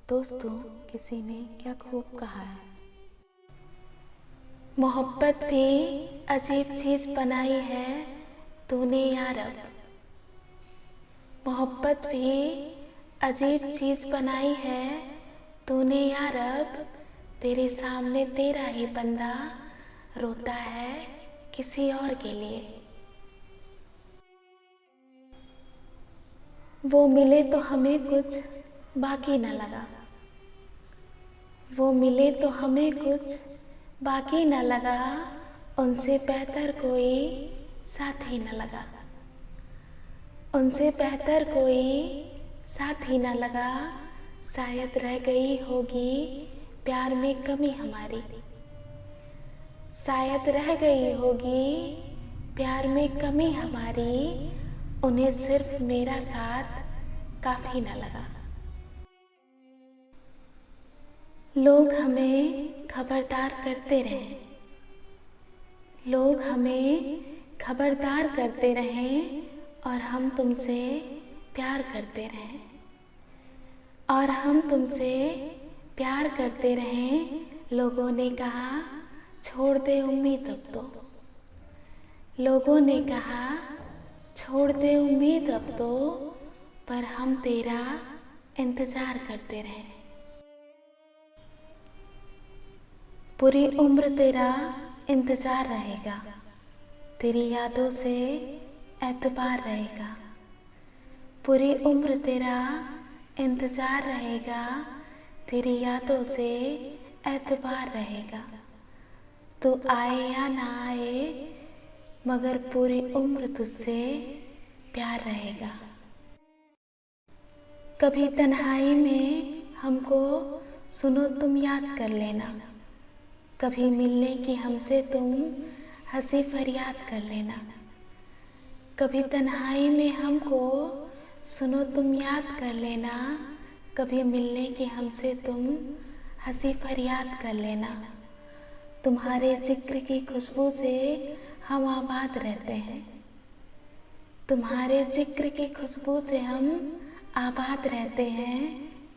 दोस्तों, किसी ने क्या खूब कहा है, मोहब्बत भी अजीब चीज बनाई है तूने या रब। मोहब्बत भी अजीब चीज बनाई है तूने या रब। तेरे सामने तेरा ही बंदा रोता है किसी और के लिए। वो मिले तो हमें कुछ बाकी न लगा, वो मिले तो हमें कुछ बाकी न लगा। उनसे बेहतर कोई साथी न लगा, उनसे बेहतर कोई साथी न लगा। शायद रह गई होगी प्यार में कमी हमारी, शायद रह गई होगी प्यार में कमी हमारी। उन्हें सिर्फ मेरा साथ काफी न लगा। लोग हमें खबरदार करते रहे, लोग हमें खबरदार करते रहें और हम तुमसे प्यार करते रहें, और हम तुमसे प्यार करते रहें। लोगों ने कहा छोड़ दे उम्मीद अब तो, लोगों ने कहा छोड़ दे उम्मीद अब तो, पर हम तेरा इंतजार करते रहे। पूरी उम्र तेरा इंतजार रहेगा, तेरी यादों से एतबार रहेगा। पूरी उम्र तेरा इंतजार रहेगा, तेरी यादों से एतबार रहेगा। तू आए या ना आए मगर पूरी उम्र तुझसे प्यार रहेगा। कभी तन्हाई में हमको सुनो तुम याद कर लेना, कभी मिलने की हमसे तुम हंसी फरियाद कर लेना। कभी तन्हाई में हमको सुनो तुम याद कर लेना, कभी मिलने की हमसे तुम हंसी फरियाद कर लेना। तुम्हारे जिक्र की खुशबू से हम आबाद रहते हैं, तुम्हारे जिक्र की खुशबू से हम आबाद रहते हैं।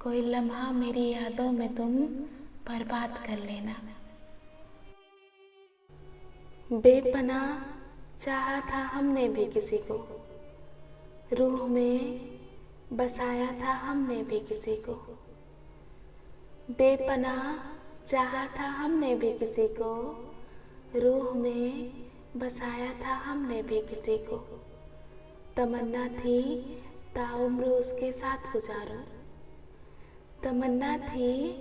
कोई लम्हा मेरी यादों में तुम बर्बाद कर लेना। बेपनाह चाहा था हमने भी किसी को, रूह में बसाया था हमने भी किसी को। बेपनाह चाहा था हमने भी किसी को, रूह में बसाया था हमने भी किसी को। तमन्ना थी ताउम्र उसके साथ गुजारूं, तमन्ना थी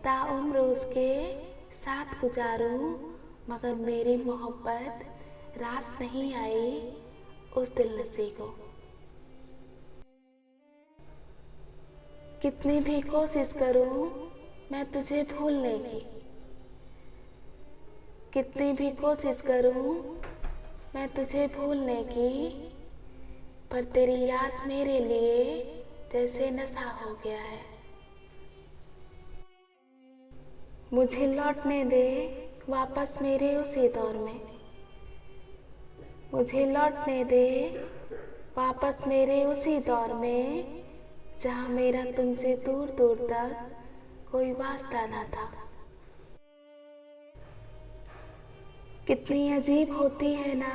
ताउम्र उसके साथ गुजारूं। मगर मेरी मोहब्बत रास नहीं आई उस दिलनसी को। कितनी भी कोशिश करूं मैं तुझे भूलने की, कितनी भी कोशिश करूं मैं तुझे भूलने की, पर तेरी याद मेरे लिए जैसे नशा हो गया है। मुझे लौटने दे वापस मेरे उसी दौर में, मुझे लौटने दे वापस मेरे उसी दौर में, जहाँ मेरा तुमसे दूर दूर तक कोई वास्ता ना था। कितनी अजीब होती है ना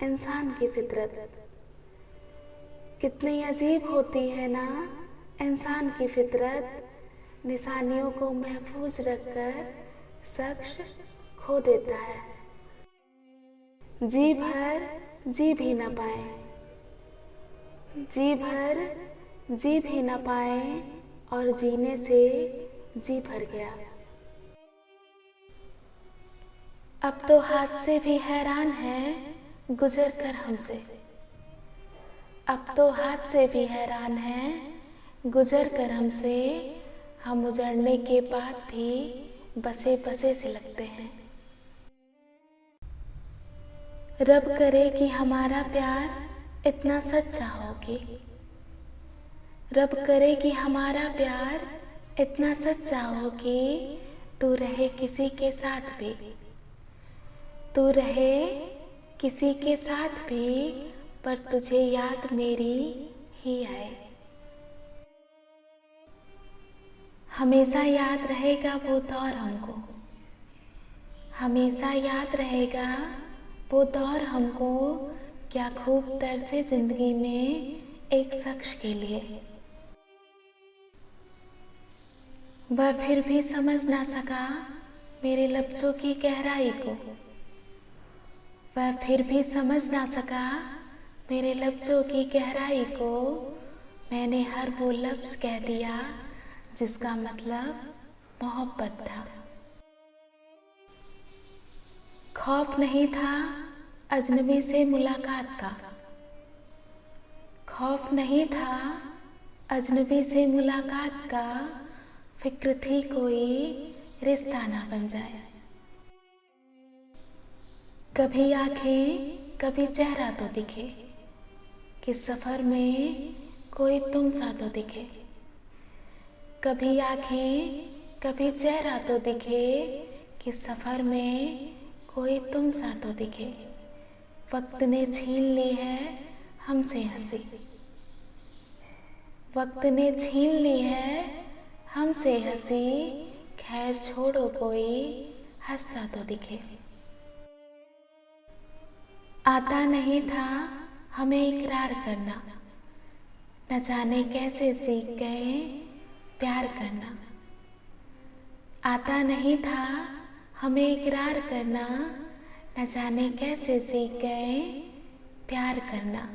इंसान की फितरत, कितनी अजीब होती है ना इंसान की फितरत। निशानियों को महफूज रखकर शख्स खो देता है। जी भर जी भी न पाए, जी भर जी भी न पाए, और जीने से जी भर गया। अब तो हाथ से भी हैरान है गुजर कर हमसे, अब तो हाथ से भी हैरान है गुजर कर हमसे। हम उजड़ने के बाद भी बसे बसे से लगते हैं। रब करे कि हमारा प्यार इतना सच्चा हो कि, रब करे कि हमारा प्यार इतना सच्चा हो कि तू रहे किसी के साथ भी, तू रहे किसी के साथ भी, पर तुझे याद मेरी ही आए। हमेशा याद रहेगा वो दौर हमको, हमेशा याद रहेगा वो दौर हमको, क्या खूब तरसे जिंदगी में एक शख्स के लिए। वह फिर भी समझ ना सका मेरे लफ्ज़ों की गहराई को, वह फिर भी समझ ना सका मेरे लफ्ज़ों की गहराई को। मैंने हर वो लफ्ज़ कह दिया जिसका मतलब मोहब्बत था। खौफ नहीं था अजनबी से मुलाकात का, खौफ नहीं था अजनबी से मुलाकात का, फिक्र थी कोई रिश्ता ना बन जाए। कभी आंखें कभी चेहरा तो दिखे, कि सफ़र में कोई तुम सा तो दिखे। कभी आंखें कभी चेहरा तो दिखे, कि सफ़र में कोई तुम सा तो दिखे। वक्त ने छीन ली है हमसे हंसी, वक्त ने छीन ली है हमसे हंसी, खैर छोड़ो कोई हंसता तो दिखे। आता नहीं था हमें इकरार करना, न जाने कैसे सीख गए प्यार करना। आता नहीं था हमें इकरार करना, न जाने कैसे सीख गए प्यार करना।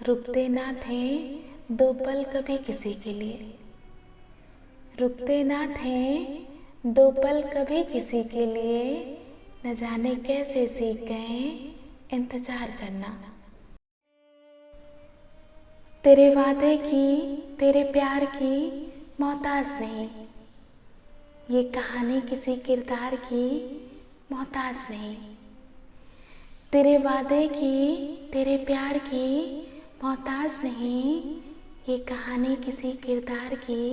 रुकते ना थे दो पल कभी किसी के लिए, रुकते ना थे दो पल कभी किसी के लिए, न जाने कैसे सीख गए इंतजार करना। तेरे वादे की तेरे प्यार की मोहताज नहीं, ये कहानी किसी किरदार की मोहताज नहीं। तेरे वादे की तेरे प्यार की मोहताज नहीं, ये कहानी किसी किरदार की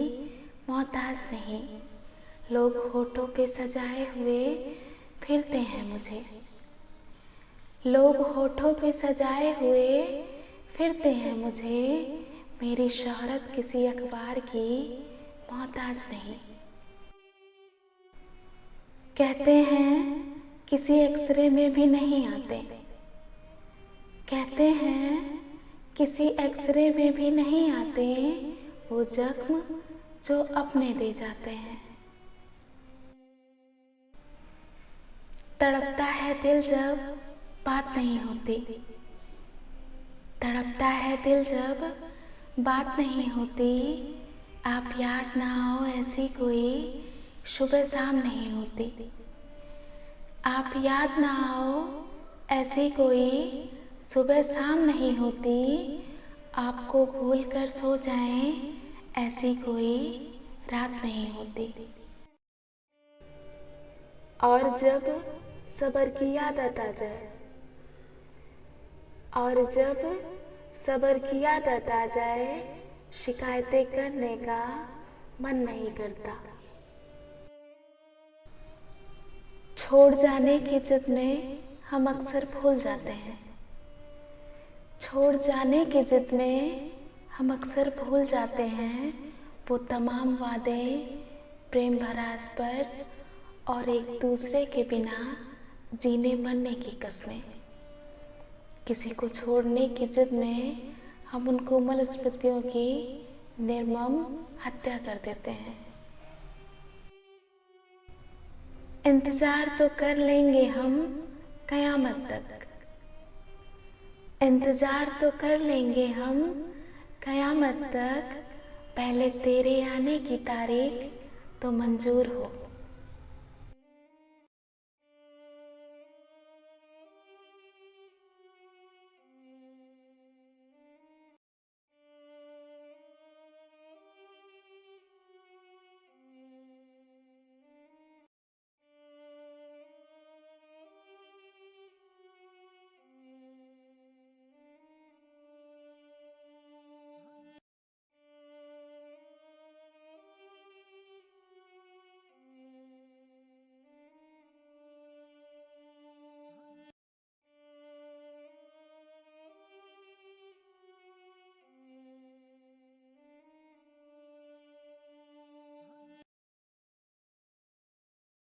मोहताज नहीं। लोग होठों पे सजाए हुए फिरते हैं मुझे, लोग होठों पे सजाए हुए फिरते हैं मुझे, मेरी शोहरत किसी अखबार की मोहताज नहीं। कहते हैं किसी एक्सरे में भी नहीं आते, कहते हैं किसी एक्सरे में भी नहीं आते, वो जख्म जो अपने दे जाते हैं। तड़पता है दिल जब बात नहीं होती, तड़पता है दिल जब बात नहीं होती, आप याद ना आओ ऐसी कोई सुबह शाम नहीं होती। आप याद ना आओ ऐसी कोई सुबह शाम नहीं होती, आपको भूल कर सो जाएं ऐसी कोई रात नहीं होती। और जब सब्र की आदत आ जाए, और जब सब्र की आदत आ जाए, शिकायतें करने का मन नहीं करता। छोड़ जाने की जिद में हम अक्सर भूल जाते हैं, छोड़ जाने की जिद में हम अक्सर भूल जाते हैं, वो तमाम वादे, प्रेम भरा स्पर्श और एक दूसरे के बिना जीने मरने की कस्में। किसी को छोड़ने की जिद में हम उन कोमल स्मृतियों की निर्मम हत्या कर देते हैं। इंतजार तो कर लेंगे हम कयामत तक, इंतजार तो कर लेंगे हम कयामत तक, पहले तेरे आने की तारीख तो मंजूर हो।